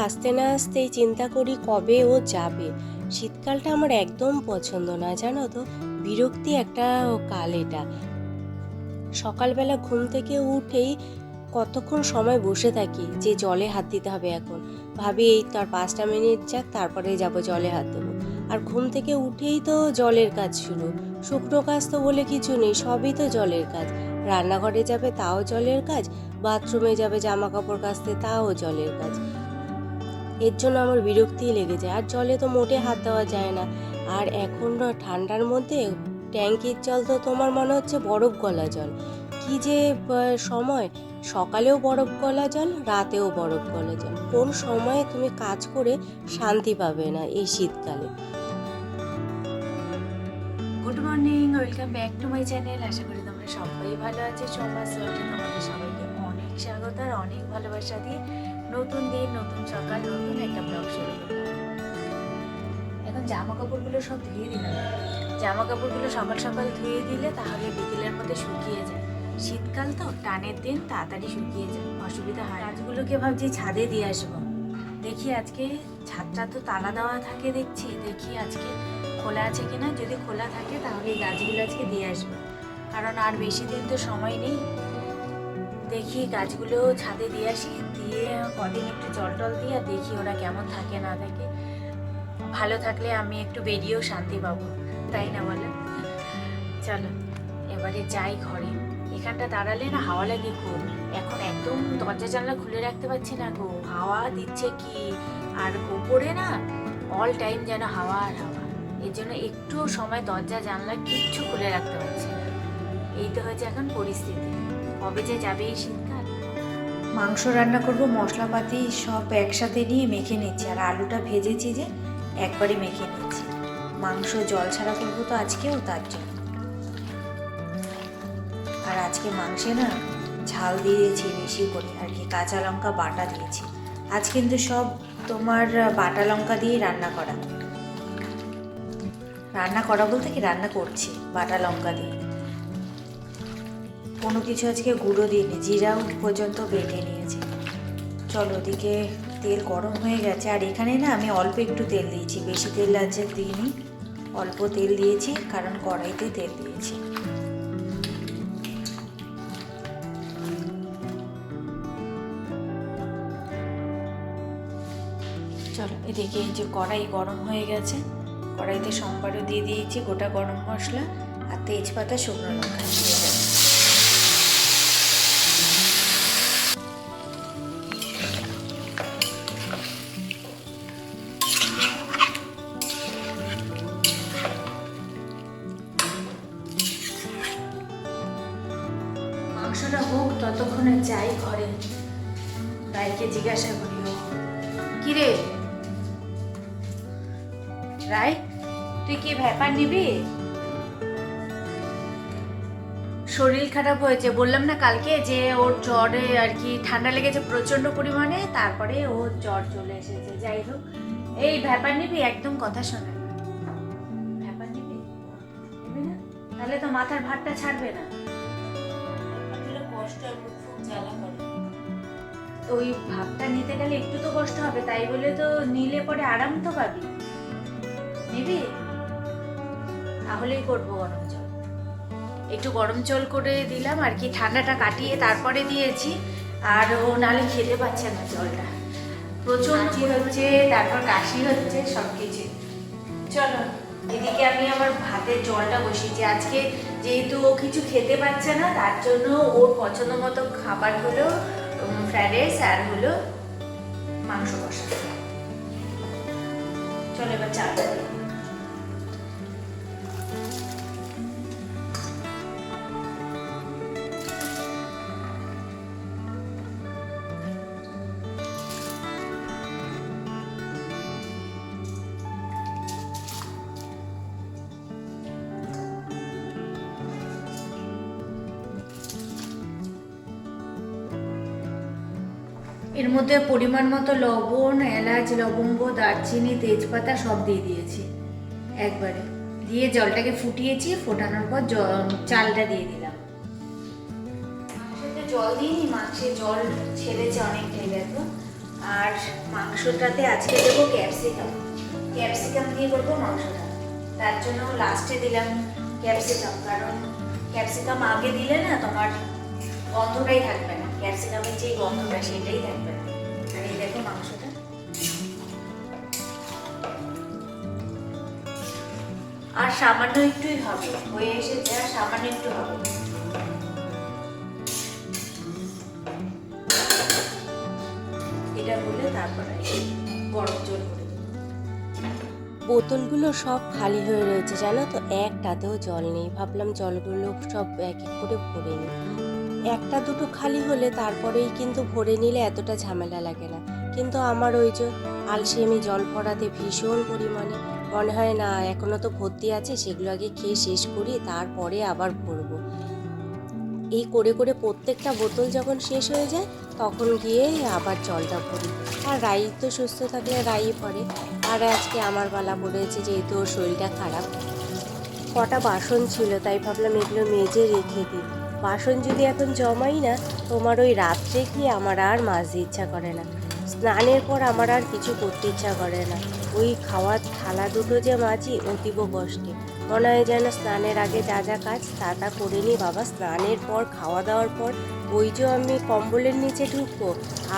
আসতে না আসতেই চিন্তা করি কবে ও যাবে। শীতকালটা আমার একদম পছন্দ না, জানো তো। বিরক্তি একটা কাল এটা। সকালবেলা ঘুম থেকে উঠেই কতক্ষণ সময় বসে থাকি যে জলে হাত দিতে হবে এখন। ভাবি এই তো আর 5টা মিনিট যাক, তারপরে যাব জলে হাত দেবো। আর ঘুম থেকে উঠেই তো জলের কাজ শুরু। শুকনো কাজ তো বলে কিছু নেই, সবই তো জলের কাজ। রান্নাঘরে যাবে তাও জলের কাজ, বাথরুমে যাবে জামা কাপড় কাচতে তাও জলের কাজ। এর জন্য আমার বিরক্তিই লেগে যায়, আর জলে তো মোটে হাত দেওয়া যায় না। আর এখন না ঠান্ডার মধ্যে ট্যাঙ্কির জল তো তোমার মনে হচ্ছে বরফ গলা জল। কি যে সময়, সকালেও বরফ গলা জল, রাতেও বরফ গলা জল। কোন সময়ে তুমি কাজ করে শান্তি পাবে না এই শীতকালে। Good morning, welcome back to my channel. আশা করি তোমরা সবাই ভালো আছো। সোমবার ওয়ার্ল্ডে তোমাদের সবাইকে অনেক স্বাগত আর অনেক ভালোবাসা দিয়ে নতুন দিন, নতুন সকাল, নতুন একটা ব্লগ শুরু করলাম। এখন জামা কাপড়গুলো সব ধুয়ে দিলাম। জামা কাপড়গুলো সকাল সকাল ধুয়ে দিলে তাহলে বিকেলের মধ্যে শুকিয়ে যায়। শীতকাল তো টানের দিন, তাড়াতাড়ি শুকিয়ে যায়, অসুবিধা হয়। গাছগুলোকে ভাবছি ছাদে দিয়ে আসবো। দেখি আজকে ছাদটা তো তালা দেওয়া থাকে, দেখি আজকে খোলা আছে কিনা। যদি খোলা থাকে তাহলে এই গাছগুলো আজকে দিয়ে আসবো, কারণ আর বেশি দিন তো সময় নেই। দেখি গাছগুলো ছাদে দিয়ে আসি, দিয়ে কদিন একটু জল টল দিয়ে আর দেখি ওরা কেমন থাকে না থাকে। ভালো থাকলে আমি একটু বেরিয়েও শান্তি পাবো, তাই না বলো? চলো এবারে যাই ঘরে। এখানটা দাঁড়ালে না হাওয়া লাগে খুব। এখন একদম দরজা জানলা খুলে রাখতে পারছি না গো, হাওয়া দিচ্ছে কি। আর ওপরে না অল টাইম যেন হাওয়া আর হাওয়া। এর জন্য একটু সময় দরজা জানলা কিচ্ছু খুলে রাখতে পারছি না। এই তো হয়েছে এখন পরিস্থিতি। কবে যে যাবে এই শীতকাল। মাংস রান্না করব, মশলাপাতি সব একসাথে নিয়ে মেখে নিচ্ছি। আর আলুটা ভেজেছি যে একবারে মেখে নিচ্ছি। মাংস জল ছাড়া করবো তো আজকেও, তার জন্য। আর আজকে মাংসে না ঝাল দিয়েছি বেশি করে আর কি, কাঁচা লঙ্কা বাটা দিয়েছি। আজ কিন্তু সব তোমার বাটা লঙ্কা দিয়ে রান্না করা। রান্না করা বলতে কি, রান্না করছি বাটা লঙ্কা দিয়ে। কোনো কিছু আজকে গুঁড়ো দিইনি, জিরাও পর্যন্ত বেটে নিয়েছি। চলো, ওদিকে তেল গরম হয়ে গেছে। আর এখানে না আমি অল্প একটু তেল দিয়েছি, বেশি তেল আছে দিইনি, অল্প তেল দিয়েছি, কারণ কড়াইতে তেল দিয়েছি। চলো, এদিকে এই যে কড়াই গরম হয়ে গেছে। কড়াইতে সম্বারও দিয়ে দিয়েছি, গোটা গরম মশলা আর তেজপাতা, শুকনো লঙ্কা দিয়ে দেবো। মাংসটা হোক, ততক্ষণে যাই ঘরে, রায়কে জিজ্ঞাসা করি। কিরে রায়, তুই কি ভ্যাপার নিবি? শরীর খারাপ হয়েছে, বললাম না কালকে যে ওর জ্বরে আর কি, ঠান্ডা লেগেছে প্রচন্ড পরিমাণে, তারপরে ওর জ্বর চলে এসেছে। যাই হোক, এই ভ্যাপার নিবি? একদম কথা শোনে না। ভ্যাপার নিবি? নিবি না? তাহলে তো মাথার ভারটা ছাড়বে না। কষ্ট আর মুখ খুব জ্বালা করে। ওই ভাবটা নিতে গেলে একটু তো কষ্ট হবে, তাই বলে তো নিলে পরে আরাম তো পাবি। নিবি? তাহলেই করবো গরম জল। একটু গরম জল করে দিলাম আর কি, ঠান্ডাটা কাটিয়ে তারপরে দিয়েছি। আর ও নালে খেতে পাচ্ছে না জলটা, প্রচুর কাশি হচ্ছে, তারপর কাশি হচ্ছে, সব কিছু। চলো, এদিকে আমি আমার ভাতের জলটা বসিয়েছি। আজকে যেহেতু ও কিছু খেতে পাচ্ছে না, তার জন্য ওর পছন্দ মতো খাবার হলো ফ্রাইড রাইস আর হলো মাংস কষা। চলো এবার চালটা দিই। এর মধ্যে পরিমাণ মতো লবণ, এলাচ, লবঙ্গ, দারচিনি, তেজপাতা সব দিয়ে দিয়েছি একবারে। দিয়ে জলটাকে ফুটিয়েছি, ফোটানোর পর চালটা দিয়ে দিলাম। মাংসতে জল দিইনি, মাংসে জল ছেড়েছে অনেকটাই, দেখো আর মাংসটাতে আজকে দেবো ক্যাপসিকাম। ক্যাপসিকাম দিয়ে করবো মাংসটা, তার জন্য লাস্টে দিলাম ক্যাপসিকাম, কারণ ক্যাপসিকাম আগে দিলে না তোমার গন্ধটাই থাকবে না, ক্যাপসিকামের যে গন্ধটা সেটাই থাকবে না। আর এই দেখো মাংসটা, আর সামান্য একটুই হবে, হয়ে এসেছে, আর সামান্য একটু হবে। এটা হলে তারপরে গরম জল করে দেবো। বোতলগুলো সব খালি হয়ে রয়েছে জানো তো, একটাতেও জল নেই। ভাবলাম জলগুলো সব এক এক করে ভরে নিই। একটা দুটো খালি হলে তারপরেই কিন্তু ভরে নিলে এতটা ঝামেলা লাগে না। কিন্তু আমার ওই যে আলসে, আমি জল ভরাতে ভীষণ পরিমাণে মনে হয় না এখনো তো ভর্তি আছে, সেগুলো আগে খেয়ে শেষ করি তারপরে আবার ভরবো। এই করে করে প্রত্যেকটা বোতল যখন শেষ হয়ে যায় তখন গিয়ে আবার জলটা ভরি। আর রাই তো সুস্থ থাকলে রাই ভরে। আর আজকে আমার বেলা পড়েছে, যেহেতু ওর শরীরটা খারাপ। কটা বাসন ছিল, তাই ভাবলাম এগুলো মেজে রেখে দিই। বাসন যদি এখন জমাই না, তোমার ওই রাত্রে কি আমার আর মাজতে ইচ্ছা করে না। স্নানের পর আমার আর কিছু করতে ইচ্ছা করে না। ওই খাওয়ার থালা দুটো যে মাজি অতীব কষ্টে। মনে হয় যেন স্নানের আগে যা যা কাজ তা করে নিই বাবা, স্নানের পর খাওয়া দাওয়ার পর ওই যে আমি কম্বলের নিচে ঢুকবো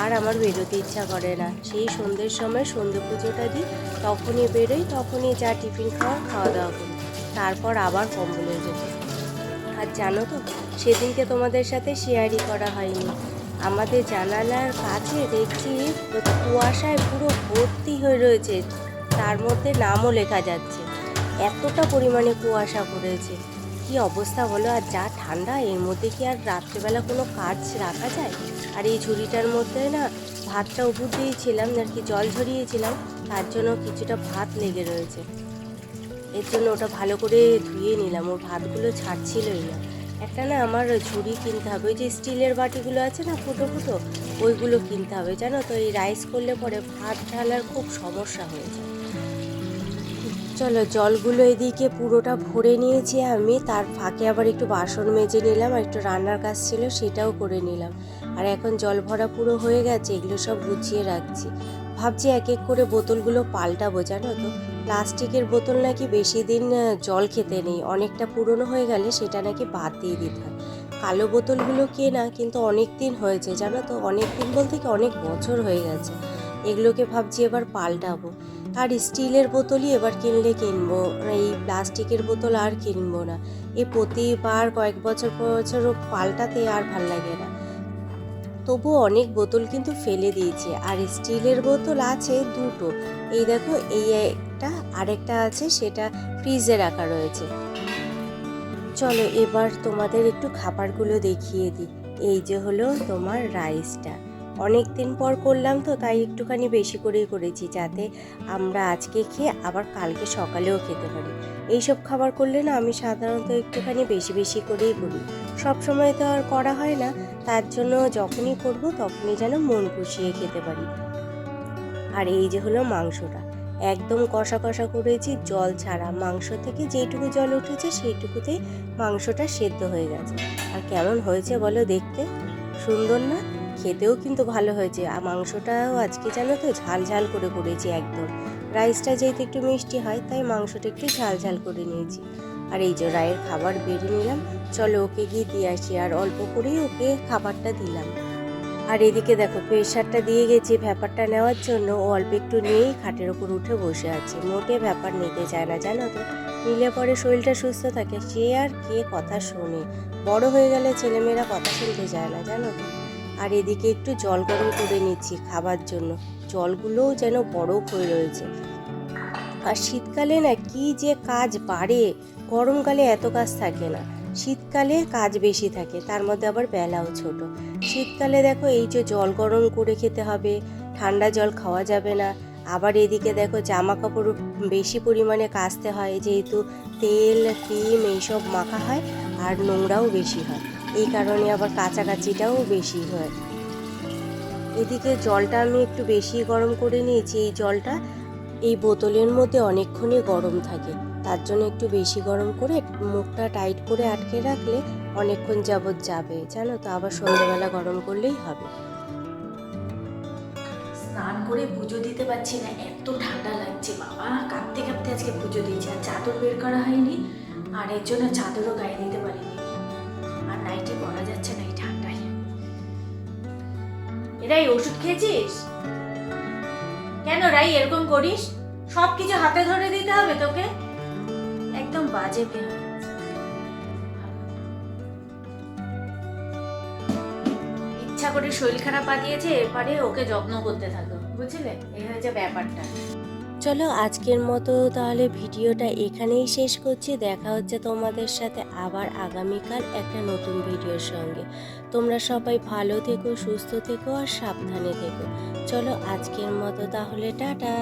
আর আমার বেরোতে ইচ্ছা করে না। সেই সন্ধ্যের সময় সন্ধ্যে পুজোটা দিই, তখনই বেরোই, তখনই যা টিফিন খাওয়া দাওয়া করি, তারপর আবার কম্বলে যেত। আর জানো তো, সেদিনকে তোমাদের সাথে শেয়ারই করা হয়নি, আমাদের জানালার কাছে দেখছি কুয়াশায় পুরো ভর্তি হয়ে রয়েছে, তার মধ্যে নামও লেখা যাচ্ছে। এতটা পরিমাণে কুয়াশা পড়েছে, কি অবস্থা হলো। আর যা ঠান্ডা, এর মধ্যে কি আর রাত্রেবেলা কোনো কাজ রাখা যায়? আর এই ঝুড়িটার মধ্যে না ভাতটা উপর দিয়েছিলাম, আর কি জল ঝরিয়েছিলাম, তার জন্য কিছুটা ভাত লেগে রয়েছে। এর জন্য ওটা ভালো করে ধুয়ে নিলাম, ওর ভাতগুলো ছাড়ছিলই না। একটা না আমার ঝুড়ি কিনতে হবে, ওই যে স্টিলের বাটিগুলো আছে না ফুটো ফুটো, ওইগুলো কিনতে হবে জানো তো। এই রাইস করলে পরে ভাত ঢালার খুব সমস্যা হয়ে যায়। চলো, জলগুলো এদিকে পুরোটা ভরে নিয়েছি আমি, তার ফাঁকে আবার একটু বাসন মেজে নিলাম, আর একটু রান্নার কাজ ছিল সেটাও করে নিলাম। আর এখন জল ভরা পুরো হয়ে গেছে, এগুলো সব গুছিয়ে রাখছি। ভাবছি এক এক করে বোতলগুলো পাল্টাবো জানো তো। প্লাস্টিকের বোতল নাকি বেশি দিন জল খেতে নেই, অনেকটা পুরনো হয়ে গেলে সেটা নাকি বাদ দিয়ে দিতে হয়। কালো বোতলগুলো কেনা কিন্তু অনেক দিন হয়েছে জানো তো, অনেক দিন বলতে কি অনেক বছর হয়ে গেছে। এগুলোকে ভাবছি এবার পাল্টাবো। আর স্টিলের বোতলই এবার কিনবো, এই প্লাস্টিকের বোতল আর কিনবো না। এই প্রতিবার কয়েক বছর বছর পাল্টাতে আর ভাল লাগে না। তবুও অনেক বোতল কিন্তু ফেলে দিয়েছি। আর স্টিলের বোতল আছে দুটো, এই দেখো, এই একটা, আরেকটা আছে সেটা ফ্রিজে রাখা রয়েছে। চলো এবার তোমাদের একটু খাবারগুলো দেখিয়ে দিই। এই যে হলো তোমার রাইসটা, অনেক দিন পর করলাম তো, তাই একটুখানি বেশি করেই করেছি, যাতে আমরা আজকে খেয়ে আবার কালকে সকালেও খেতে পারি। এইসব খাবার করলে না আমি সাধারণত একটুখানি বেশি বেশি করেই করি, সব সময় তো আর করা হয় না, তার জন্য যখনই করব তখনই যেন মন খুশিয়ে খেতে পারি। আর এই যে হলো মাংসটা, একদম কষা কষা করেছি, জল ছাড়া। মাংস থেকে যেইটুকু জল উঠেছে সেইটুকুতেই মাংসটা সেদ্ধ হয়ে গেছে। আর কেমন হয়েছে বলো দেখতে, সুন্দর না? খেতেও কিন্তু ভালো হয়েছে। আর মাংসটাও আজকে জানো তো ঝাল ঝাল করে করেছি একদম। রাইসটা যেহেতু একটু মিষ্টি হয়, তাই মাংসটা একটু ঝাল ঝাল করে নিয়েছি। আর এই যে রায়ের খাবার বেড়ে নিলাম, চলো ওকে গিয়ে দিয়ে আসি। আর অল্প করেই ওকে খাবারটা দিলাম। আর এদিকে দেখো, প্রেশারটা দিয়ে গেছি ভ্যাপারটা নেওয়ার জন্য, ও অল্প একটু নিয়েই খাটের ওপর উঠে বসে আছে, মোটে ভ্যাপার নিতে চায় না জানো তো। নিলে পরে শরীরটা সুস্থ থাকে, সে আর কে কথা শোনে, বড় হয়ে গেলে ছেলেমেয়েরা কথা শুনতে চায় না জানো তো। আর এদিকে একটু জল গরম করে নিচ্ছি খাবার জন্য, জলগুলোও যেন বরফ হয়ে রয়েছে। আর শীতকালে না কি যে কাজ বাড়ে, গরমকালে এত কাজ থাকে না, শীতকালে কাজ বেশি থাকে, তার মধ্যে আবার বেলাও ছোট। শীতকালে দেখো এই যে জল গরম করে খেতে হবে, ঠান্ডা জল খাওয়া যাবে না। আবার এদিকে দেখো জামা কাপড় বেশি পরিমাণে কাচতে হয়, যেহেতু তেল ক্রিম এইসব মাখা হয়, আর নোংরাও বেশি হয়, এই কারণে আবার কাচাকাচিটাও বেশি হয়। এদিকে জলটা আমি একটু বেশি গরম করে নিয়েছি, এই জলটা এই বোতলের মধ্যে অনেকক্ষণই গরম থাকে, তার জন্য একটু বেশি গরম করে মুখটা টাইট করে আটকে রাখলে অনেকক্ষণ যাবৎ যাবে জানো তো, আবার সন্ধ্যেবেলা গরম করলেই হবে। স্নান করে পুজো দিতে পারছি না, এত ঠান্ডা লাগছে বাবা, কাঁপতে কাঁপতে আজকে পুজো দিয়েছি। আর চাদর বের করা হয়নি, আর এর জন্য চাদরও গায়ে দিতে পারিনি, আর নাইটি পরা যাচ্ছে না এই ঠান্ডায়। এরাই ওষুধ খেয়েছিস কেন রাই? এরকম করিস, সব কিছু হাতে ধরে দিতে হবে তোকে, একদম বাজে মেয়ে হয়ে গেছে। ইচ্ছা করে শরীর খারাপ পাঠিয়েছে, এরপরে ওকে যত্ন করতে থাকো, বুঝলে? এই হচ্ছে ব্যাপারটা। চলো আজকের মতো তাহলে ভিডিওটা এখানেই শেষ করছি। দেখা হচ্ছে তোমাদের সাথে আবার আগামীকাল একটা নতুন ভিডিওর সঙ্গে। তোমরা সবাই ভালো থেকো, সুস্থ থেকো আর সাবধানে থেকো। চলো আজকের মতো তাহলে টাটা।